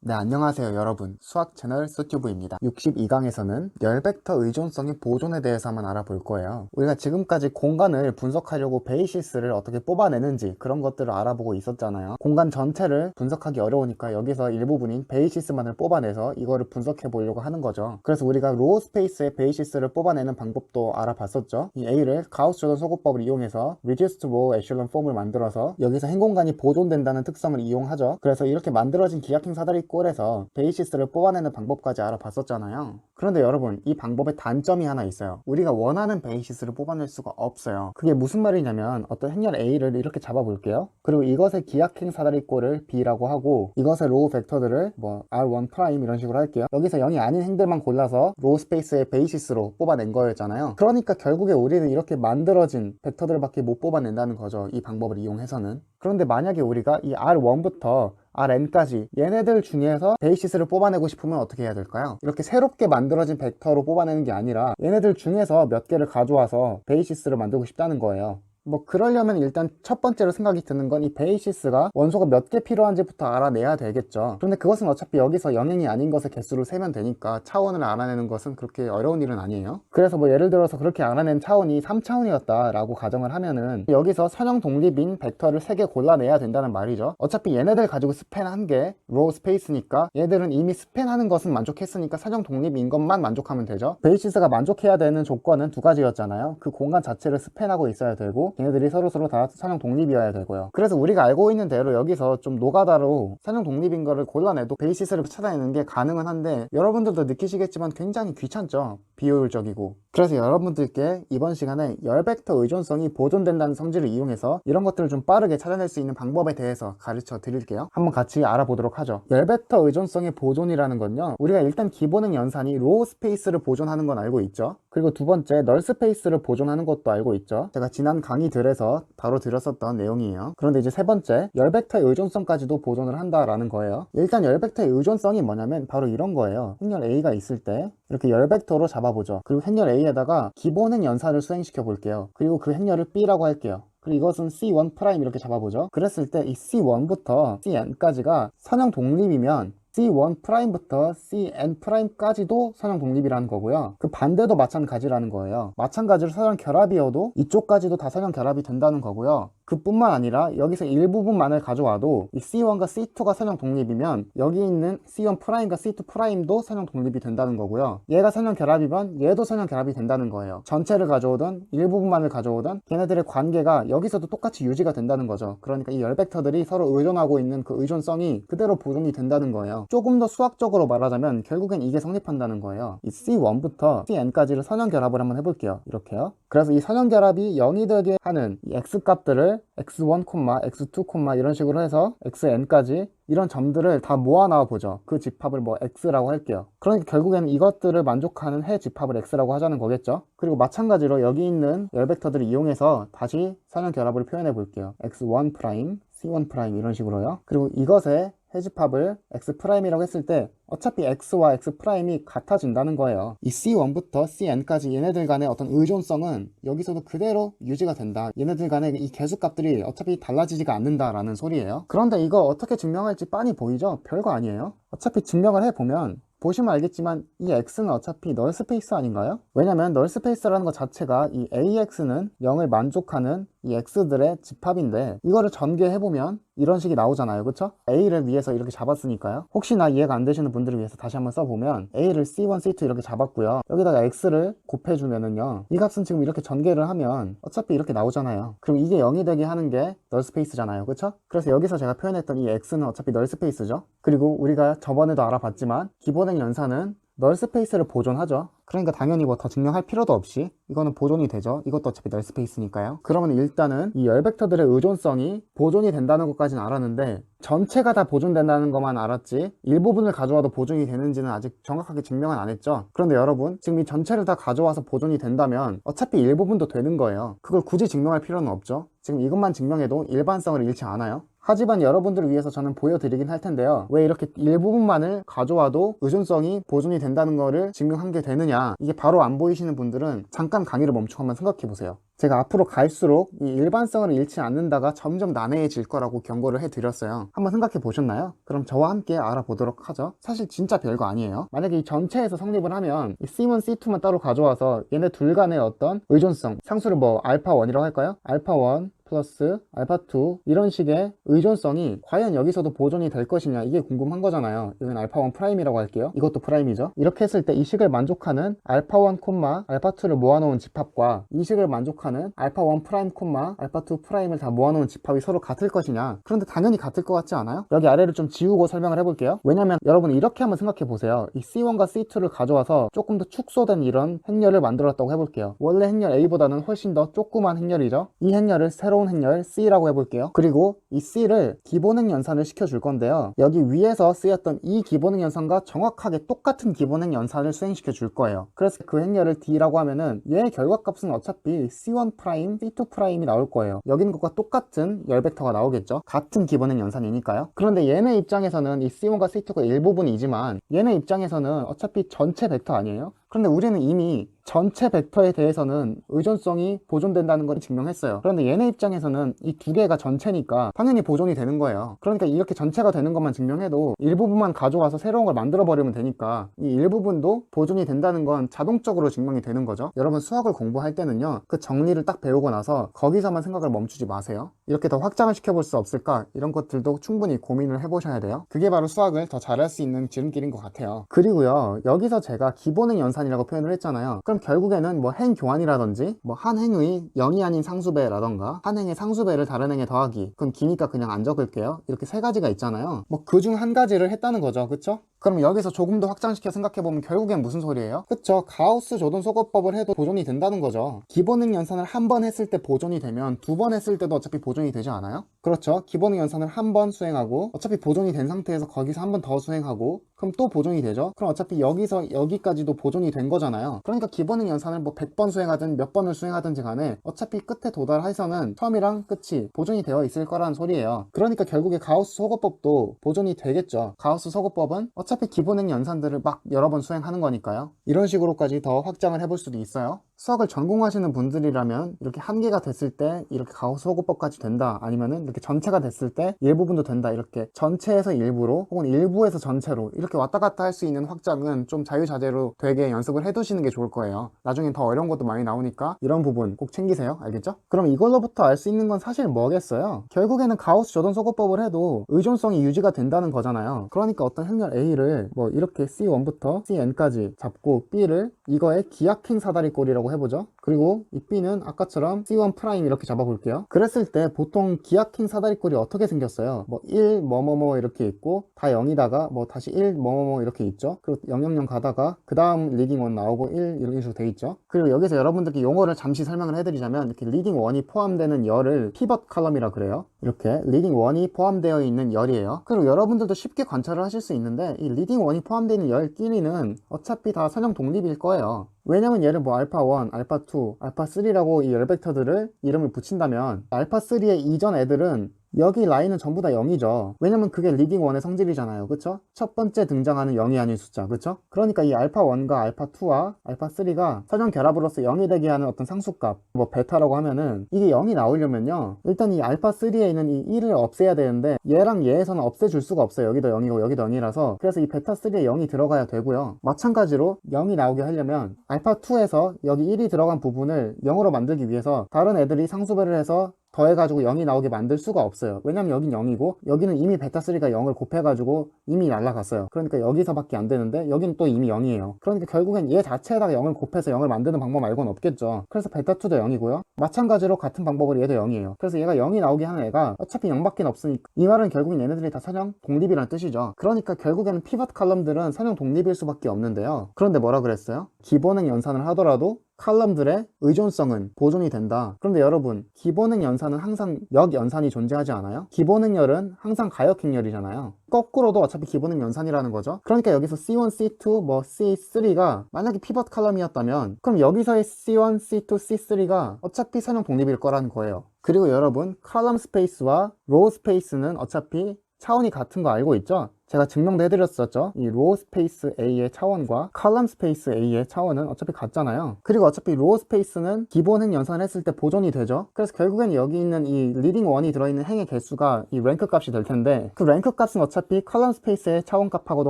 네, 안녕하세요 여러분. 수학 채널 소튜브입니다. 62강에서는 열벡터 의존성의 보존에 대해서 한번 알아볼 거예요. 우리가 지금까지 공간을 분석하려고 베이시스를 어떻게 뽑아내는지 그런 것들을 알아보고 있었잖아요. 공간 전체를 분석하기 어려우니까 여기서 일부분인 베이시스만을 뽑아내서 이거를 분석해 보려고 하는 거죠. 그래서 우리가 로우 스페이스의 베이시스를 뽑아내는 방법도 알아봤었죠. 이 A를 가우스 조던 소구법을 이용해서 Reduced Row Echelon 폼을 만들어서 여기서 행 공간이 보존된다는 특성을 이용하죠. 그래서 이렇게 만들어진 기하행 사다리 꼴에서 베이시스를 뽑아내는 방법까지 알아봤었잖아요. 그런데 여러분, 이 방법에 단점이 하나 있어요. 우리가 원하는 베이시스를 뽑아낼 수가 없어요. 그게 무슨 말이냐면 어떤 행렬 A를 이렇게 잡아볼게요. 그리고 이것의 기하행 사다리 꼴을 B라고 하고 이것의 로우 벡터들을 뭐 R1' 이런 식으로 할게요. 여기서 0이 아닌 행들만 골라서 로우 스페이스의 베이시스로 뽑아낸 거였잖아요. 그러니까 결국에 우리는 이렇게 만들어진 벡터들밖에 못 뽑아낸다는 거죠. 이 방법을 이용해서는. 그런데 만약에 우리가 이 R1부터 Rn까지 얘네들 중에서 베이시스를 뽑아내고 싶으면 어떻게 해야 될까요? 이렇게 새롭게 만들어진 벡터로 뽑아내는 게 아니라 얘네들 중에서 몇 개를 가져와서 베이시스를 만들고 싶다는 거예요. 뭐 그러려면 일단 첫 번째로 생각이 드는 건 이 베이시스가 원소가 몇 개 필요한지부터 알아내야 되겠죠. 그런데 그것은 어차피 여기서 영행이 아닌 것의 개수를 세면 되니까 차원을 알아내는 것은 그렇게 어려운 일은 아니에요. 그래서 뭐 예를 들어서 그렇게 알아낸 차원이 3차원이었다 라고 가정을 하면은 여기서 선형 독립인 벡터를 3개 골라내야 된다는 말이죠. 어차피 얘네들 가지고 스팬 1개 로우 스페이스니까 얘들은 이미 스팬하는 것은 만족했으니까 선형 독립인 것만 만족하면 되죠. 베이시스가 만족해야 되는 조건은 두 가지였잖아요. 그 공간 자체를 스팬하고 있어야 되고 얘네들이 서로서로 다 선형 독립이어야 되고요. 그래서 우리가 알고 있는 대로 여기서 좀 노가다로 선형 독립인 거를 골라내도 베이시스를 찾아내는 게 가능은 한데 여러분들도 느끼시겠지만 굉장히 귀찮죠. 비효율적이고. 그래서 여러분들께 이번 시간에 열벡터 의존성이 보존된다는 성질을 이용해서 이런 것들을 좀 빠르게 찾아낼 수 있는 방법에 대해서 가르쳐 드릴게요. 한번 같이 알아보도록 하죠. 열벡터 의존성의 보존이라는 건요, 우리가 일단 기본행 연산이 로우 스페이스를 보존하는 건 알고 있죠. 그리고 두 번째 널 스페이스를 보존하는 것도 알고 있죠. 제가 지난 강의들에서 바로 드렸었던 내용이에요. 그런데 이제 세 번째, 열벡터의 의존성까지도 보존을 한다라는 거예요. 일단 열벡터의 의존성이 뭐냐면 바로 이런 거예요. 행렬 A가 있을 때 이렇게 열벡터로 잡아보죠. 그리고 행렬 A에다가 기본행 연산을 수행시켜 볼게요. 그리고 그 행렬을 B라고 할게요. 그리고 이것은 C1' 이렇게 잡아보죠. 그랬을 때 이 C1부터 CN까지가 선형 독립이면 C1'부터 CN'까지도 선형 독립이라는 거고요. 그 반대도 마찬가지라는 거예요. 마찬가지로 선형 결합이어도 이쪽까지도 다 선형 결합이 된다는 거고요. 그뿐만 아니라 여기서 일부분만을 가져와도 이 C1과 C2가 선형 독립이면 여기 있는 C1'과 C2'도 선형 독립이 된다는 거고요. 얘가 선형 결합이면 얘도 선형 결합이 된다는 거예요. 전체를 가져오든 일부분만을 가져오든 걔네들의 관계가 여기서도 똑같이 유지가 된다는 거죠. 그러니까 이 열벡터들이 서로 의존하고 있는 그 의존성이 그대로 보존이 된다는 거예요. 조금 더 수학적으로 말하자면 결국엔 이게 성립한다는 거예요. 이 C1부터 CN까지를 선형 결합을 한번 해볼게요. 이렇게요. 그래서 이 선형 결합이 0이 되게 하는 이 X값들을 X1, X2, 이런 식으로 해서 XN까지 이런 점들을 다 모아놔 보죠. 그 집합을 뭐 X라고 할게요. 그러니까 결국에는 이것들을 만족하는 해 집합을 X라고 하자는 거겠죠. 그리고 마찬가지로 여기 있는 열벡터들을 이용해서 다시 선형 결합을 표현해 볼게요. X1', C1' 이런 식으로요. 그리고 이것의 해집합을 X'이라고 했을 때 어차피 X와 X'이 같아진다는 거예요. 이 C1부터 CN까지 얘네들 간의 어떤 의존성은 여기서도 그대로 유지가 된다. 얘네들 간의 이 개수값들이 어차피 달라지지가 않는다라는 소리예요. 그런데 이거 어떻게 증명할지 빤히 보이죠? 별거 아니에요. 어차피 증명을 해보면 보시면 알겠지만 이 X는 어차피 널 스페이스 아닌가요? 왜냐면 널 스페이스라는 것 자체가 이 AX는 0을 만족하는 이 X들의 집합인데 이거를 전개해보면 이런 식이 나오잖아요. 그쵸? A를 위해서 이렇게 잡았으니까요. 혹시나 이해가 안 되시는 분들을 위해서 다시 한번 써보면 A를 C1, C2 이렇게 잡았고요. 여기다가 X를 곱해주면은요, 이 값은 지금 이렇게 전개를 하면 어차피 이렇게 나오잖아요. 그럼 이게 0이 되게 하는 게 널 스페이스잖아요. 그쵸? 그래서 여기서 제가 표현했던 이 X는 어차피 널 스페이스죠. 그리고 우리가 저번에도 알아봤지만 기본행 연산은 널 스페이스를 보존하죠. 그러니까 당연히 뭐 더 증명할 필요도 없이 이거는 보존이 되죠. 이것도 어차피 널 스페이스니까요. 그러면 일단은 이 열벡터들의 의존성이 보존이 된다는 것까지는 알았는데 전체가 다 보존된다는 것만 알았지 일부분을 가져와도 보존이 되는지는 아직 정확하게 증명은 안 했죠. 그런데 여러분, 지금 이 전체를 다 가져와서 보존이 된다면 어차피 일부분도 되는 거예요. 그걸 굳이 증명할 필요는 없죠. 지금 이것만 증명해도 일반성을 잃지 않아요. 하지만 여러분들을 위해서 저는 보여드리긴 할 텐데요. 왜 이렇게 일부분만을 가져와도 의존성이 보존이 된다는 거를 증명한 게 되느냐, 이게 바로 안 보이시는 분들은 잠깐 강의를 멈추고 한번 생각해 보세요. 제가 앞으로 갈수록 이 일반성을 잃지 않는다가 점점 난해해질 거라고 경고를 해드렸어요. 한번 생각해 보셨나요? 그럼 저와 함께 알아보도록 하죠. 사실 진짜 별거 아니에요. 만약에 이 전체에서 성립을 하면 이 C1, C2만 따로 가져와서 얘네 둘 간의 어떤 의존성, 상수를 뭐 알파1이라고 할까요? 알파1 플러스 알파2 이런 식의 의존성이 과연 여기서도 보존이 될 것이냐, 이게 궁금한 거잖아요. 이건 알파1 프라임이라고 할게요. 이것도 프라임이죠. 이렇게 했을 때 이 식을 만족하는 알파1 콤마 알파2를 모아놓은 집합과 이 식을 만족하는 알파1 프라임 콤마 알파2 프라임을 다 모아놓은 집합이 서로 같을 것이냐. 그런데 당연히 같을 것 같지 않아요? 여기 아래를 좀 지우고 설명을 해볼게요. 왜냐면 여러분 이렇게 한번 생각해 보세요. 이 C1과 C2를 가져와서 조금 더 축소된 이런 행렬을 만들었다고 해볼게요. 원래 행렬 A보다는 훨씬 더 조그만 행렬이죠. 이 행렬을 새로운 행렬 C라고 해볼게요. 그리고 이 C를 기본행 연산을 시켜줄 건데요. 여기 위에서 쓰였던 이 기본행 연산과 정확하게 똑같은 기본행 연산을 수행시켜 줄 거예요. 그래서 그 행렬을 D라고 하면은 얘의 결과값은 어차피 C1 프라임, C2 프라임이 나올 거예요. 여기 있는 것과 똑같은 열 벡터가 나오겠죠. 같은 기본행 연산이니까요. 그런데 얘네 입장에서는 이 C1과 C2가 일부분이지만 얘네 입장에서는 어차피 전체 벡터 아니에요? 그런데 우리는 이미 전체 벡터에 대해서는 의존성이 보존된다는 걸 증명했어요. 그런데 얘네 입장에서는 이 두 개가 전체니까 당연히 보존이 되는 거예요. 그러니까 이렇게 전체가 되는 것만 증명해도 일부분만 가져와서 새로운 걸 만들어 버리면 되니까 이 일부분도 보존이 된다는 건 자동적으로 증명이 되는 거죠. 여러분 수학을 공부할 때는요, 그 정리를 딱 배우고 나서 거기서만 생각을 멈추지 마세요. 이렇게 더 확장을 시켜볼 수 없을까? 이런 것들도 충분히 고민을 해보셔야 돼요. 그게 바로 수학을 더 잘할 수 있는 지름길인 것 같아요. 그리고요, 여기서 제가 기본행 연산이라고 표현을 했잖아요. 그럼 결국에는 뭐 행 교환이라든지 뭐 한 행의 0이 아닌 상수배라던가 한 행의 상수배를 다른 행에 더하기, 그건 기니까 그냥 안 적을게요. 이렇게 세 가지가 있잖아요. 뭐 그중 한 가지를 했다는 거죠. 그쵸? 그럼 여기서 조금 더 확장시켜 생각해보면 결국엔 무슨 소리예요? 그쵸? 가우스 조던 소거법을 해도 보존이 된다는 거죠. 기본행 연산을 한 번 했을 때 보존이 되면 두 번 했을 때도 어차피 보존이 되지 않아요? 그렇죠? 기본행 연산을 한 번 수행하고 어차피 보존이 된 상태에서 거기서 한 번 더 수행하고 그럼 또 보존이 되죠? 그럼 어차피 여기서 여기까지도 보존이 된 거잖아요. 그러니까 기본행 연산을 뭐 100번 수행하든 몇 번을 수행하든지 간에 어차피 끝에 도달해서는 처음이랑 끝이 보존이 되어 있을 거라는 소리예요. 그러니까 결국에 가우스 소거법도 보존이 되겠죠. 가우스 소거법은 어차피 기본행 연산들을 막 여러 번 수행하는 거니까요. 이런 식으로까지 더 확장을 해볼 수도 있어요. 수학을 전공하시는 분들이라면 이렇게 한계가 됐을 때 이렇게 가우스 소거법까지 된다, 아니면은 이렇게 전체가 됐을 때 일부분도 된다, 이렇게 전체에서 일부로 혹은 일부에서 전체로 이렇게 왔다 갔다 할 수 있는 확장은 좀 자유자재로 되게 연습을 해두시는 게 좋을 거예요. 나중엔 더 어려운 것도 많이 나오니까 이런 부분 꼭 챙기세요. 알겠죠? 그럼 이걸로부터 알 수 있는 건 사실 뭐겠어요? 결국에는 가우스 조던 소거법을 해도 의존성이 유지가 된다는 거잖아요. 그러니까 어떤 행렬 A를 뭐 이렇게 C1부터 CN까지 잡고 B를 이거의 기하행 사다리꼴이라고 해보죠. 그리고 이 B는 아까처럼 C1 프라임 이렇게 잡아볼게요. 그랬을 때 보통 기하행 사다리꼴이 어떻게 생겼어요? 뭐 1 뭐뭐뭐 이렇게 있고 다 0이다가 뭐 다시 1 뭐뭐뭐 이렇게 있죠. 그리고 000 가다가 그 다음 리딩 1 나오고 1 이런 식으로 돼 있죠. 그리고 여기서 여러분들께 용어를 잠시 설명을 해드리자면 이렇게 리딩 1이 포함되는 열을 피벗 컬럼이라 그래요. 이렇게 리딩 1이 포함되어 있는 열이에요. 그리고 여러분들도 쉽게 관찰을 하실 수 있는데 이 리딩 1이 포함되어 있는 열끼리는 어차피 다 선형 독립일 거예요. 왜냐면 얘를 뭐 알파1, 알파2, 알파3라고 이 열벡터들을 이름을 붙인다면 알파3의 이전 애들은 여기 라인은 전부 다 0이죠. 왜냐면 그게 리딩 1의 성질이잖아요. 그쵸? 첫 번째 등장하는 0이 아닌 숫자. 그쵸? 그러니까 이 알파1과 알파2와 알파3가 선형 결합으로서 0이 되게 하는 어떤 상수값, 뭐 베타라고 하면은 이게 0이 나오려면요, 일단 이 알파3에 있는 이 1을 없애야 되는데 얘랑 얘에서는 없애줄 수가 없어요. 여기도 0이고 여기도 0이라서. 그래서 이 베타3에 0이 들어가야 되고요. 마찬가지로 0이 나오게 하려면 알파2에서 여기 1이 들어간 부분을 0으로 만들기 위해서 다른 애들이 상수배를 해서 더해가지고 0이 나오게 만들 수가 없어요. 왜냐면 여긴 0이고 여기는 이미 베타3가 0을 곱해가지고 이미 날라갔어요. 그러니까 여기서밖에 안 되는데 여긴 또 이미 0이에요. 그러니까 결국엔 얘 자체에다가 0을 곱해서 0을 만드는 방법 말고는 없겠죠. 그래서 베타2도 0이고요. 마찬가지로 같은 방법으로 얘도 0이에요. 그래서 얘가 0이 나오게 하는 애가 어차피 0밖에 없으니까 이 말은 결국엔 얘네들이 다 선형 독립이라는 뜻이죠. 그러니까 결국에는 피벗 칼럼들은 선형 독립일 수밖에 없는데요. 그런데 뭐라 그랬어요? 기본행 연산을 하더라도 칼럼들의 의존성은 보존이 된다. 그런데 여러분, 기본행 연산은 항상 역연산이 존재하지 않아요? 기본행열은 항상 가역행열이잖아요. 거꾸로도 어차피 기본행 연산이라는 거죠. 그러니까 여기서 C1, C2, 뭐 C3가 만약에 피벗 칼럼이었다면 그럼 여기서의 C1, C2, C3가 어차피 선형 독립일 거라는 거예요. 그리고 여러분, 칼럼 스페이스와 로우 스페이스는 어차피 차원이 같은 거 알고 있죠? 제가 증명도 해드렸었죠. 이 로우 스페이스 A의 차원과 컬럼 스페이스 A의 차원은 어차피 같잖아요. 그리고 어차피 로우 스페이스는 기본 행 연산을 했을 때 보존이 되죠. 그래서 결국엔 여기 있는 이 리딩 1이 들어있는 행의 개수가 이 랭크 값이 될 텐데, 그 랭크 값은 어차피 컬럼 스페이스의 차원 값하고도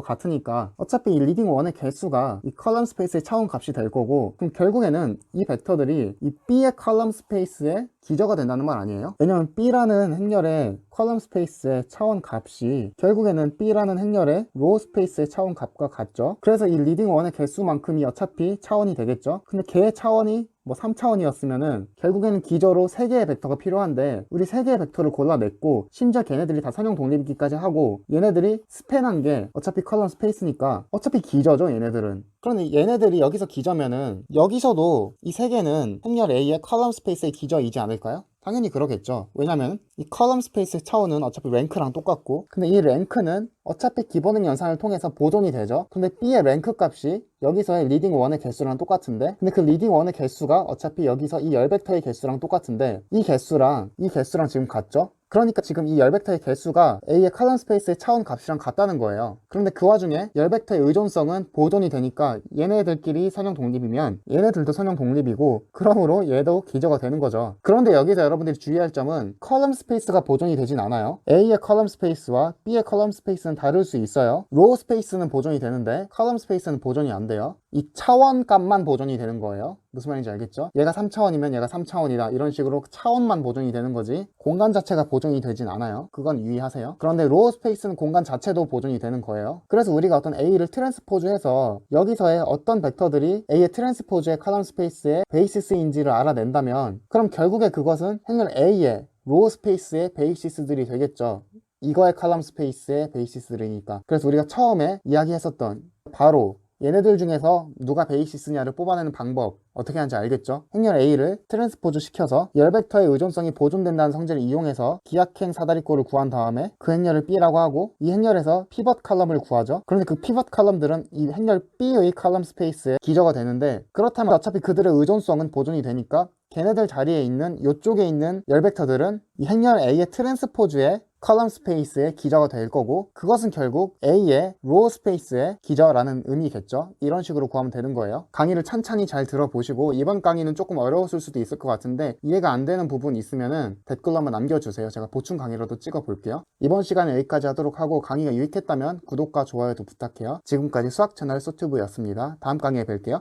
같으니까 어차피 이 리딩 1의 개수가 이 컬럼 스페이스의 차원 값이 될 거고, 그럼 결국에는 이 벡터들이 이 B의 컬럼 스페이스의 기저가 된다는 말 아니에요? 왜냐면 B라는 행렬의 컬럼 스페이스의 차원 값이 결국에는 B라는 행렬의 로우 스페이스의 차원 값과 같죠. 그래서 이 리딩 1의 개수만큼이 어차피 차원이 되겠죠. 근데 걔의 차원이 뭐 3차원이었으면은 결국에는 기저로 3개의 벡터가 필요한데, 우리 3개의 벡터를 골라냈고 심지어 걔네들이 다 선형 독립이기까지 하고 얘네들이 스팬한 게 어차피 컬럼 스페이스니까 어차피 기저죠, 얘네들은. 그런데 얘네들이 여기서 기저면은 여기서도 이 3개는 행렬 A의 컬럼 스페이스의 기저이지 않을까요? 당연히 그러겠죠. 왜냐면 이 컬럼 스페이스의 차원은 어차피 랭크랑 똑같고, 근데 이 랭크는 어차피 기본행 연산을 통해서 보존이 되죠. 근데 B의 랭크 값이 여기서의 리딩 1의 개수랑 똑같은데, 근데 그 리딩 1의 개수가 어차피 여기서 이 열벡터의 개수랑 똑같은데 이 개수랑 지금 같죠? 그러니까 지금 이 열벡터의 개수가 A의 컬럼 스페이스의 차원 값이랑 같다는 거예요. 그런데 그 와중에 열벡터의 의존성은 보존이 되니까 얘네들끼리 선형 독립이면 얘네들도 선형 독립이고, 그러므로 얘도 기저가 되는 거죠. 그런데 여기서 여러분들이 주의할 점은 컬럼 스페이스가 보존이 되진 않아요. A의 컬럼 스페이스와 B의 컬럼 스페이스는 다를 수 있어요. 로우 스페이스는 보존이 되는데 컬럼 스페이스는 보존이 안 돼요. 이 차원 값만 보존이 되는 거예요. 무슨 말인지 알겠죠? 얘가 3차원이면 얘가 3차원이다, 이런 식으로 차원만 보존이 되는 거지 공간 자체가 보존이 되진 않아요. 그건 유의하세요. 그런데 로우 스페이스는 공간 자체도 보존이 되는 거예요. 그래서 우리가 어떤 A를 트랜스포즈해서 여기서의 어떤 벡터들이 A의 트랜스포즈의 컬럼 스페이스의 베이시스인지를 알아낸다면, 그럼 결국에 그것은 행렬 A의 로우 스페이스의 베이시스들이 되겠죠. 이거의 컬럼 스페이스의 베이시스들이니까. 그래서 우리가 처음에 이야기했었던 바로 얘네들 중에서 누가 베이시스냐를 뽑아내는 방법 어떻게 하는지 알겠죠? 행렬 A를 트랜스포즈 시켜서 열벡터의 의존성이 보존된다는 성질을 이용해서 기하행 사다리꼴을 구한 다음에 그 행렬을 B라고 하고, 이 행렬에서 피벗 칼럼을 구하죠. 그런데 그 피벗 칼럼들은 이 행렬 B의 칼럼 스페이스의 기저가 되는데, 그렇다면 어차피 그들의 의존성은 보존이 되니까 걔네들 자리에 있는 이쪽에 있는 열벡터들은 이 행렬 A의 트랜스포즈의 컬럼 스페이스의 기저가 될 거고, 그것은 결국 A의 로우 스페이스의 기저라는 의미겠죠. 이런 식으로 구하면 되는 거예요. 강의를 찬찬히 잘 들어보시고, 이번 강의는 조금 어려웠을 수도 있을 것 같은데 이해가 안 되는 부분 있으면은 댓글로 한번 남겨주세요. 제가 보충 강의로도 찍어 볼게요. 이번 시간에 여기까지 하도록 하고, 강의가 유익했다면 구독과 좋아요도 부탁해요. 지금까지 수학 채널 소튜브였습니다. 다음 강의에 뵐게요.